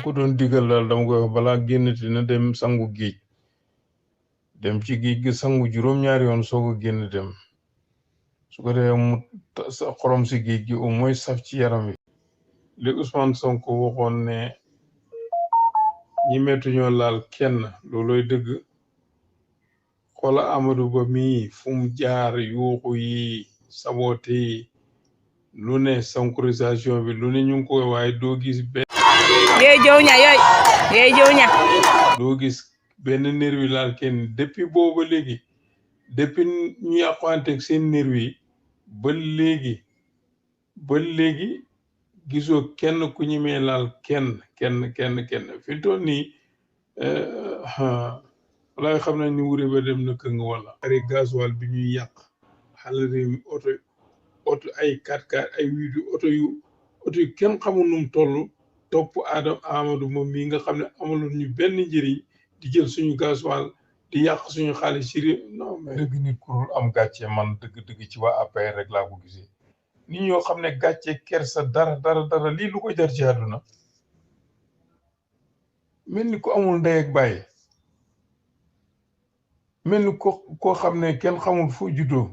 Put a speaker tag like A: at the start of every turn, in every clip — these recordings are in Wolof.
A: ko doon digal daal dama koy wax balaa génnati na dem sangu géej dem ci géej gi sangu juróom-ñaari yoon soog a génn dem su ko defee mu xorom si géej gi au moins saf ci yaram wi li Ousmane Sonko waxoon ne ñi metu ñoo laal kenn looloy dëgg xoola Amadou Ba mii fu mu jaar yuuxu yi sabote yi lu ne sonkorisation bi lu ne ñu ngi koy waaye doo gis benn doo gis benn nervi laal kenn depuis booba léegi depuis ñu yàquwanteeg seen nervi yi ba léegi gisoo kenn ku ñemee laal kenn fi mu toll nii walaay xam nañ ni wure ba dem na këng wala ari gasoil bi ñuy yàq xale réew mi oto ay 4x4 ay wiidu oto yu kenn xamul num toll topp Amadou moom mii nga xam ne amaloon ñu benn njëriñ di jël suñu gasoil di yàq suñu xaalis ci réew non mais dëgg nit ku am gàcce man dëgg ci waa APR rek laa ko gisee nit ñoo xam ne gàcce kersa dara lii lu ko jar ci àdduna mel ni ko amul ndey ak bàyyi mel ni koo xam ne kenn xamul foo juddoo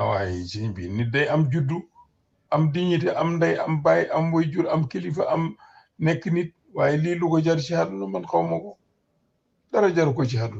A: waaye sëñ bi nit day am juddu am dignité am ndey am bàyyi am waajur am kilifa am nekk nit waaye lii lu ko jar ci àdduna man xaw ma ko dara jaru ko ci àdduna